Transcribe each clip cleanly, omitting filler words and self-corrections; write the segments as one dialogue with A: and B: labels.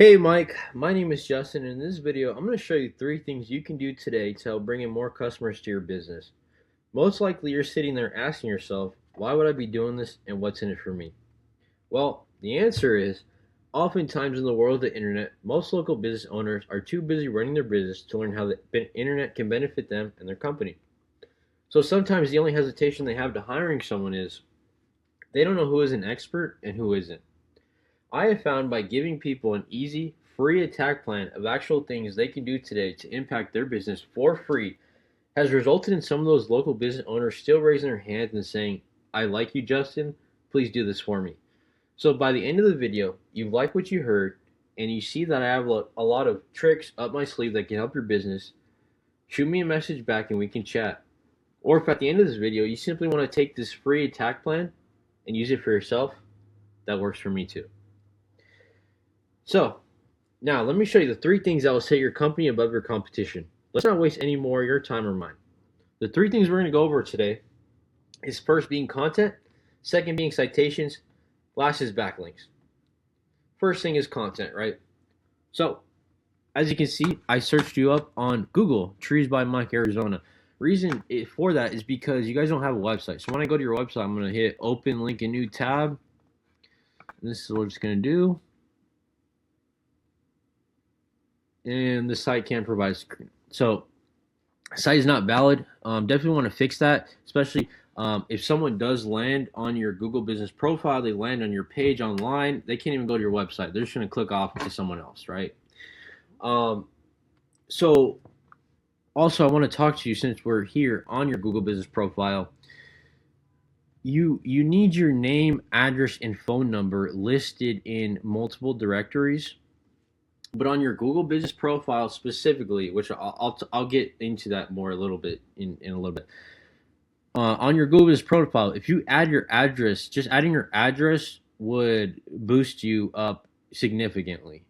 A: Hey Mike, my name is Justin, and in this video, I'm going to show you 3 things you can do today to help bring in more customers to your business. Most likely, you're sitting there asking yourself, why would I be doing this and what's in it for me? Well, the answer is oftentimes in the world of the internet, most local business owners are too busy running their business to learn how the internet can benefit them and their company. So sometimes the only hesitation they have to hiring someone is they don't know who is an expert and who isn't. I have found by giving people an easy, free attack plan of actual things they can do today to impact their business for free has resulted in some of those local business owners still raising their hands and saying, I like you, Justin. Please do this for me. So by the end of the video, you like what you heard and you see that I have a lot of tricks up my sleeve that can help your business. Shoot me a message back and we can chat. Or if at the end of this video you simply want to take this free attack plan and use it for yourself, that works for me too. So, now let me show you the 3 things that will set your company above your competition. Let's not waste any more of your time or mine. The 3 things we're going to go over today is first being content, second being citations, last is backlinks. First thing is content, right? So, as you can see, I searched you up on Google, Trees by Mike, Arizona. Reason for that is because you guys don't have a website. So when I go to your website, I'm going to hit open link a new tab. And this is what we're just going to do. And the site can't provide screen. So site is not valid. Definitely want to fix that, especially if someone does land on your Google business profile, they land on your page online, they can't even go to your website. They're just going to click off to someone else, right? So also I want to talk to you, since we're here on your Google business profile, you need your name, address, and phone number listed in multiple directories. But on your Google business profile specifically, which I'll get into that more a little bit in a little bit. On your Google business profile, if you add your address, just adding your address would boost you up significantly,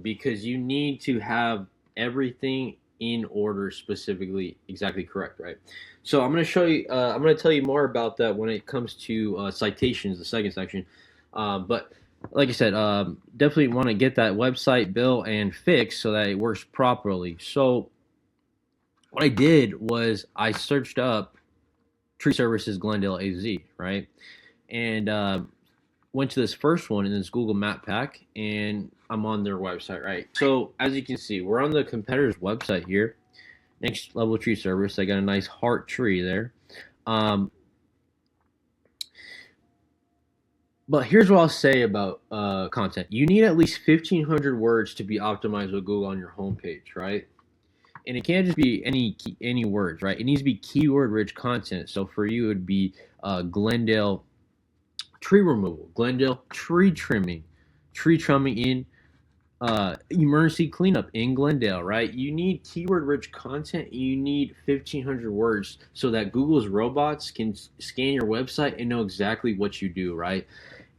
A: because you need to have everything in order, specifically exactly correct, right? So I'm going to show you. I'm going to tell you more about that when it comes to citations, the second section. But like I said, definitely want to get that website built and fixed so that it works properly. So what I did was I searched up Tree Services Glendale AZ, right? And went to this first one in this Google Map Pack, and I'm on their website, right? So as you can see, we're on the competitor's website here. Next Level Tree Service. I got a nice heart tree there. But here's what I'll say about content. You need at least 1,500 words to be optimized with Google on your homepage, right? And it can't just be any words, right? It needs to be keyword-rich content. So for you, it would be Glendale tree removal, Glendale tree trimming in emergency cleanup in Glendale, right? You need keyword-rich content. You need 1,500 words so that Google's robots can scan your website and know exactly what you do, right?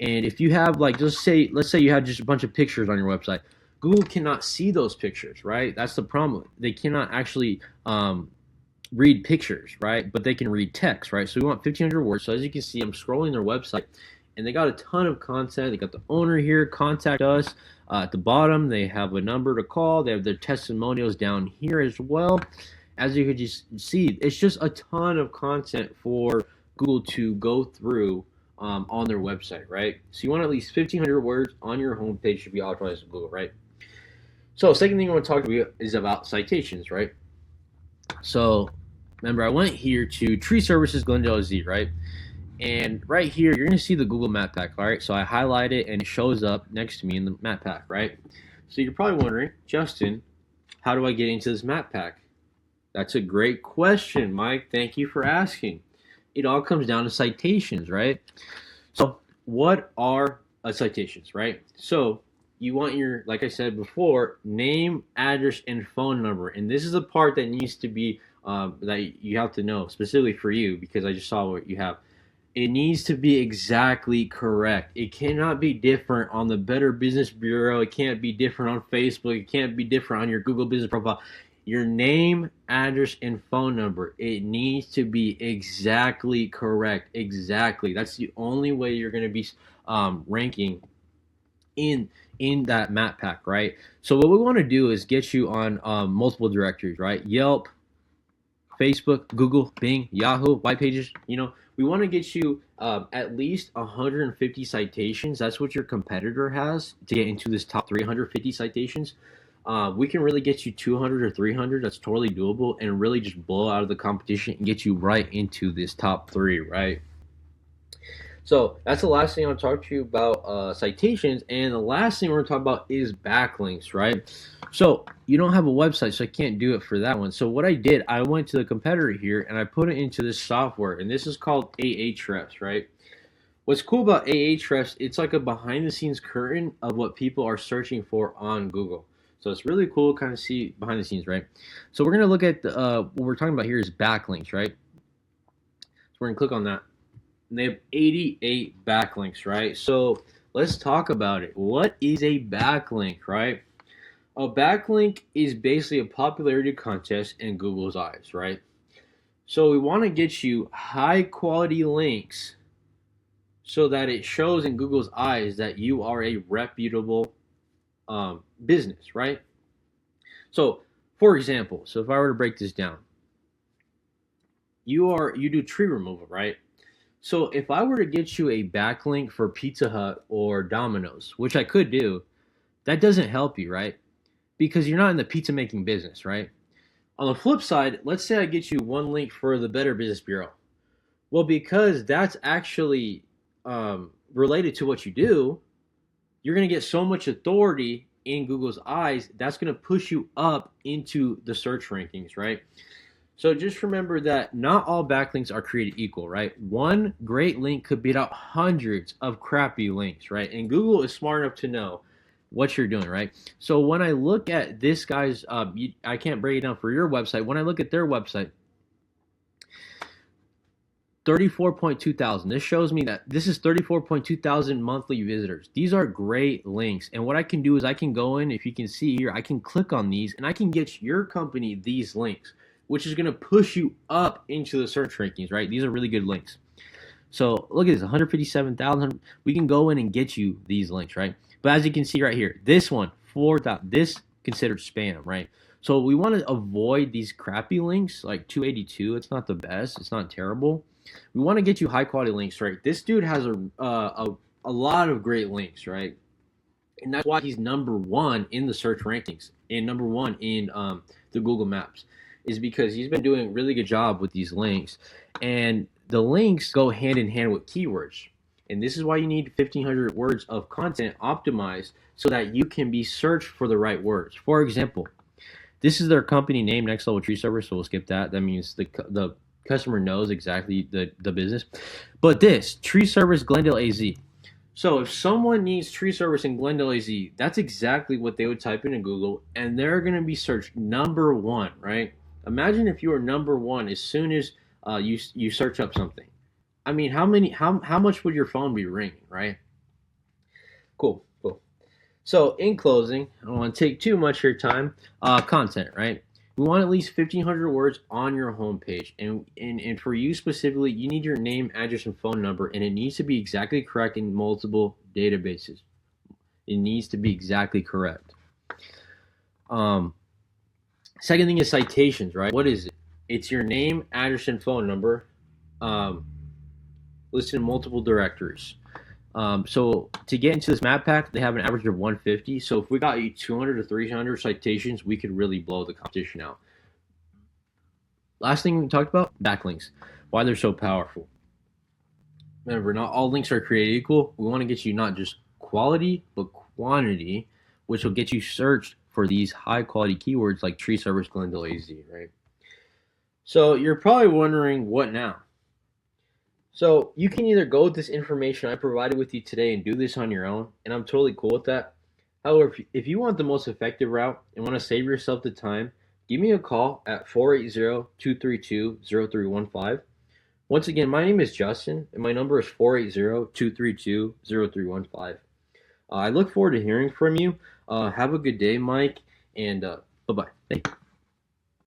A: And if you have, like, let's say you have just a bunch of pictures on your website, Google cannot see those pictures, right? That's the problem. They cannot actually read pictures, right? But they can read text, right? So we want 1,500 words. So as you can see, I'm scrolling their website, and they got a ton of content. They got the owner here, contact us. At the bottom, they have a number to call. They have their testimonials down here as well. As you can just see, it's just a ton of content for Google to go through on their website, right? So you want at least 1,500 words on your homepage to be optimized with Google, right? So second thing I want to talk to you is about citations, right? So remember, I went here to Tree Services Glendale Z, right? And right here, you're going to see the Google Map Pack, all right? So I highlight it, and it shows up next to me in the Map Pack, right? So you're probably wondering, Justin, how do I get into this Map Pack? That's a great question, Mike. Thank you for asking. It all comes down to citations, right? So what are citations, right? So you want your, like I said before, name, address, and phone number. And this is the part that needs to be, that you have to know, specifically for you, because I just saw what you have. It needs to be exactly correct. It cannot be different on the Better Business Bureau. It can't be different on Facebook. It can't be different on your Google business profile. Your name, address, and phone number. It needs to be exactly correct. Exactly. That's the only way you're going to be ranking in that map pack, right? So what we want to do is get you on multiple directories, right? Yelp, Facebook, Google, Bing, Yahoo, White Pages. We want to get you at least 150 citations. That's what your competitor has to get into this top 350 citations. We can really get you 200 or 300. That's totally doable, and really just blow out of the competition and get you right into this top 3, right? So that's the last thing I want to talk to you about, citations. And the last thing we're going to talk about is backlinks, right? So you don't have a website, so I can't do it for that one. So what I did, I went to the competitor here and I put it into this software, and this is called Ahrefs, right? What's cool about Ahrefs, it's like a behind the scenes curtain of what people are searching for on Google. So it's really cool to kind of see behind the scenes, right? So we're going to look at what we're talking about here is backlinks, right? So we're going to click on that. And they have 88 backlinks, right? So let's talk about it. What is a backlink, right? A backlink is basically a popularity contest in Google's eyes, right? So we want to get you high quality links so that it shows in Google's eyes that you are a reputable business, right? So, for example, so if I were to break this down, you do tree removal, right? So if I were to get you a backlink for Pizza Hut or Domino's, which I could do, that doesn't help you, right? Because you're not in the pizza making business, right? On the flip side, let's say I get you one link for the Better Business Bureau. Well, because that's actually related to what you do, you're going to get so much authority in Google's eyes, that's going to push you up into the search rankings, right? So just remember that not all backlinks are created equal, right? One great link could beat out hundreds of crappy links, right? And Google is smart enough to know what you're doing, right? So when I look at this guy's, I can't break it down for your website. When I look at their website, 34.2 thousand. This shows me that this is 34.2 thousand monthly visitors. These are great links. And what I can do is I can go in, if you can see here, I can click on these and I can get your company these links, which is going to push you up into the search rankings, right? These are really good links. So look at this, 157,000. We can go in and get you these links, right? But as you can see right here, this one, 4,000, this considered spam, right? So we want to avoid these crappy links, like 282. It's not the best. It's not terrible. We want to get you high quality links, right? This dude has a lot of great links, right? And that's why he's number one in the search rankings and number one in the Google Maps, is because he's been doing a really good job with these links. And the links go hand in hand with keywords. And this is why you need 1,500 words of content optimized so that you can be searched for the right words. For example, this is their company name, Next Level Tree Service, so we'll skip that. That means the customer knows exactly the business. But this, Tree Service Glendale AZ. So if someone needs tree service in Glendale AZ, that's exactly what they would type in Google, and they're going to be searched number one, right? Imagine if you were number one as soon as you search up something. I mean, how much would your phone be ringing, right? Cool. So in closing, I don't want to take too much of your time. Content, right? We want at least 1,500 words on your homepage, and for you specifically, you need your name, address, and phone number, and it needs to be exactly correct in multiple databases. It needs to be exactly correct. Second thing is citations, right? What is it? It's your name, address, and phone number listed in multiple directories. So to get into this map pack, they have an average of 150. So if we got you 200 to 300 citations, we could really blow the competition out. Last thing we talked about, backlinks, why they're so powerful. Remember, not all links are created equal. We want to get you not just quality, but quantity, which will get you searched for these high quality keywords like Tree Service Glendale AZ, right? So you're probably wondering, what now? So you can either go with this information I provided with you today and do this on your own, and I'm totally cool with that. However, if you want the most effective route and want to save yourself the time, give me a call at 480-232-0315. Once again, my name is Justin, and my number is 480-232-0315. I look forward to hearing from you. Have a good day, Mike, and bye-bye. Thank you.